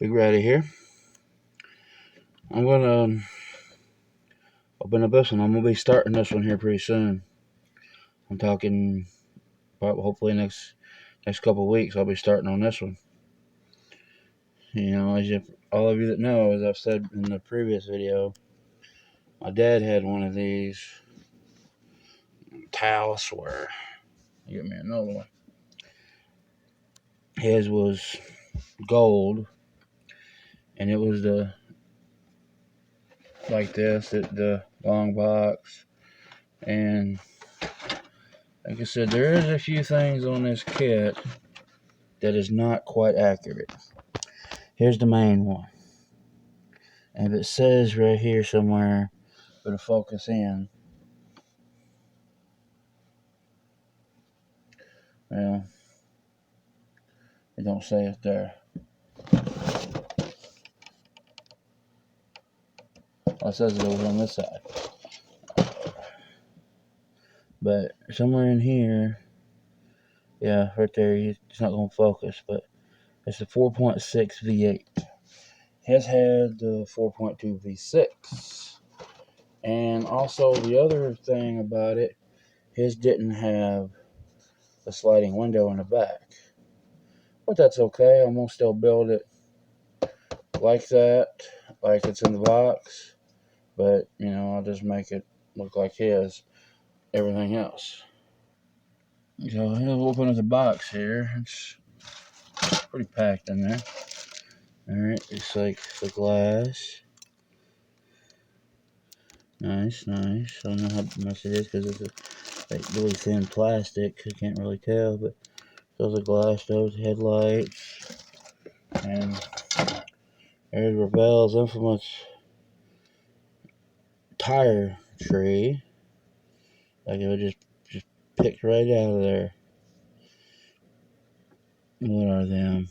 Big Ratty here. I'm gonna open up this one. I'm gonna be starting this one here pretty soon. I'm talking probably hopefully next couple of weeks. I'll be starting on this one. All of you that know, as I've said in the previous video, my dad had one of these towels. Swear, get me another one. His was gold, and it was like this, the long box, and like I said, there is a few things on this kit that is not quite accurate. Here's the main one. And if it says right here somewhere, it'll focus in. Well, it don't say it there. Well, it says it over on this side. But somewhere in here, yeah, right there, it's not going to focus, but it's the 4.6 V8. His had the 4.2 V6. And also, the other thing about it, his didn't have a sliding window in the back. But that's okay. I'm going to still build it like that, like it's in the box. But, I'll just make it look like his, everything else. So, I'll open up the box here. It's pretty packed in there. Alright, it's like the glass. Nice. I don't know how much it is because it's like really thin plastic. I can't really tell, but those are glass, those headlights. And there's Revell's infamous tire tree. Like it was just picked right out of there. What are them?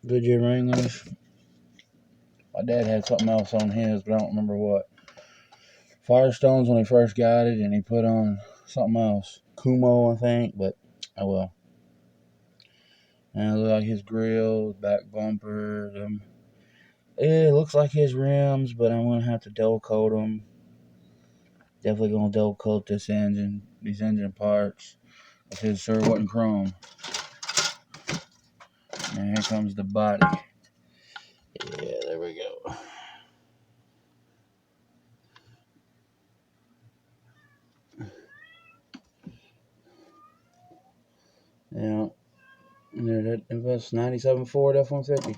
Goodyear Wranglers. My dad had something else on his, but I don't remember what. Firestones when he first got it, and he put on something else. Kumo, I think, but oh well. And it looks like his grill, back bumper. It looks like his rims, but I'm going to have to double coat them. Definitely going to double coat this engine, these engine parts. His sure wasn't chrome. And here comes the body. Yeah, there we go. Yeah, that's 97 Ford F-150.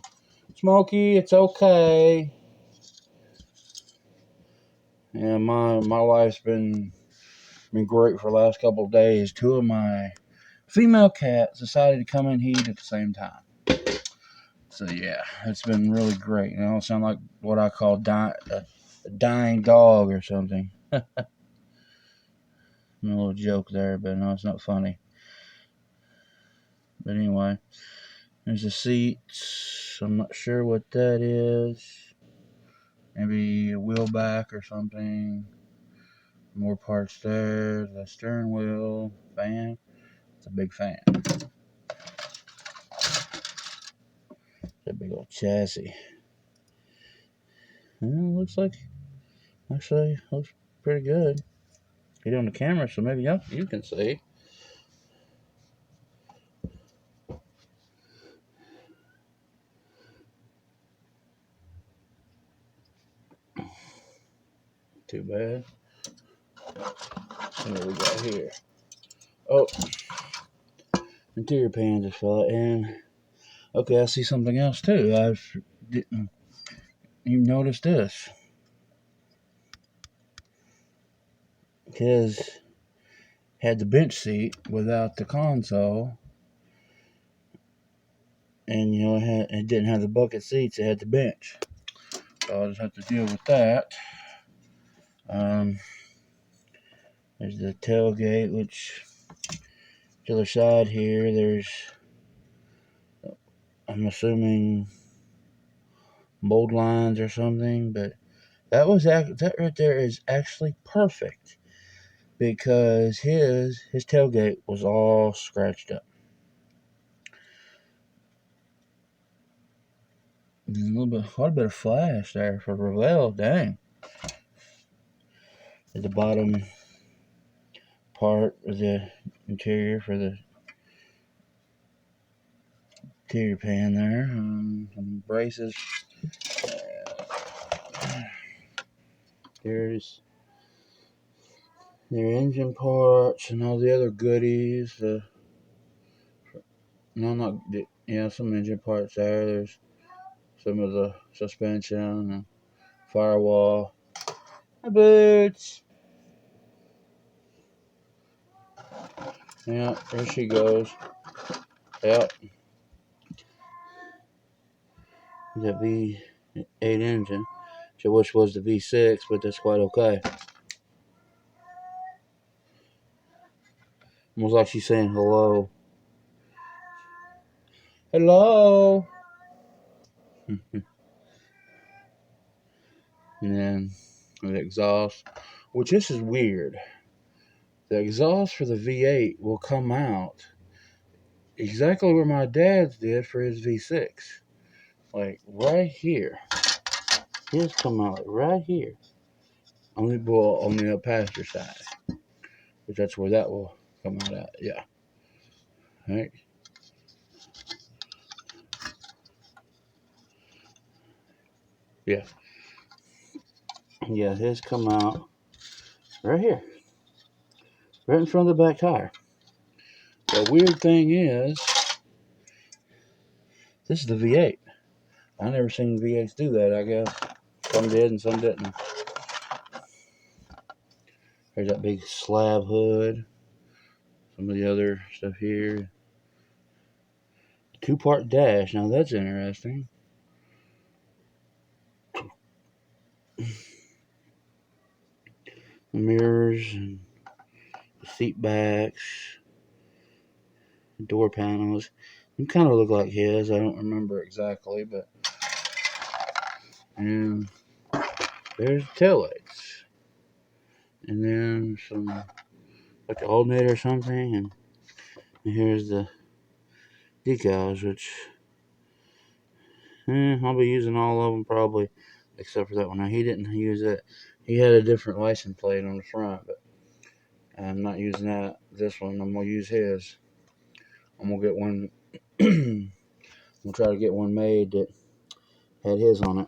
Smokey, it's okay. Yeah, my life's been great for the last couple of days. Two of my female cats decided to come and heat at the same time. So yeah, it's been really great. I sound like what I call a dying dog or something. A little joke there, but no, it's not funny. But anyway, there's the seats. I'm not sure what that is. Maybe a wheel back or something. More parts there. The steering wheel, fan. It's a big fan. It's a big old chassis. Looks like, actually, looks pretty good. Get on the camera so maybe you can see. Too bad. What do we got here? Oh, interior pan just fell out. And okay, I see something else too. I didn't even notice this. His had the bench seat without the console, and it didn't have the bucket seats. It had the bench, so I'll just have to deal with that. There's the tailgate, which to the other side here, there's, I'm assuming, mold lines or something, but that right there is actually perfect because his tailgate was all scratched up. Quite a bit of flash there for Revell. Dang. At the bottom part of the interior for the interior pan there. Some braces. Here's their engine parts and all the other goodies. Some engine parts there. There's some of the suspension and firewall. My boots. Yeah, there she goes. Yep. The V8 engine, which was the V6, but that's quite okay. Almost like she's saying hello. Hello. And then the exhaust, which this is weird. The exhaust for the V8 will come out exactly where my dad's did for his V6. Like right here. His come out like right here. On the passenger side. Which that's where that will come out at. Yeah. Right. Yeah. Yeah, his come out right here. Right in front of the back tire. The weird thing is, this is the V8. I never seen V8s do that, I guess. Some did and some didn't. There's that big slab hood. Some of the other stuff here. Two-part dash. Now that's interesting. The mirrors and the seat backs. Door panels. They kind of look like his. I don't remember exactly, but. And there's the taillights. And then some, like the alternator or something. And here's the decals, which I'll be using all of them probably, except for that one. Now, he didn't use it. He had a different license plate on the front, but I'm not using that. This one, I'm going to use his. I'm going to get one. I'm going to try to get one made that had his on it.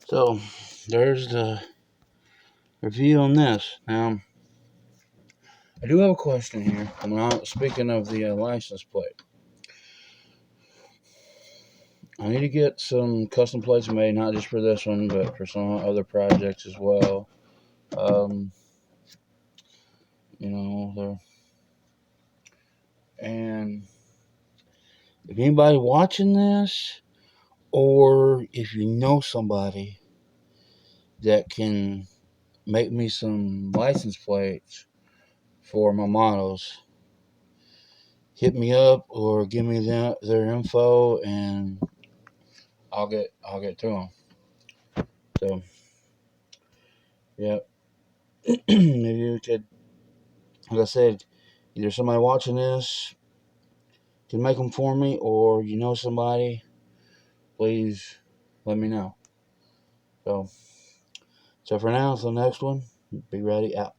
So, there's the review on this. Now, I do have a question here. Speaking of the license plate, I need to get some custom plates made, not just for this one, but for some other projects as well. And if anybody watching this, or if you know somebody that can make me some license plates for my models, hit me up or give me their info, and I'll get to them. So, yeah, maybe we could, like I said, either somebody watching this can make them for me, or you know somebody, please let me know. So for now, the next one, be ready, out.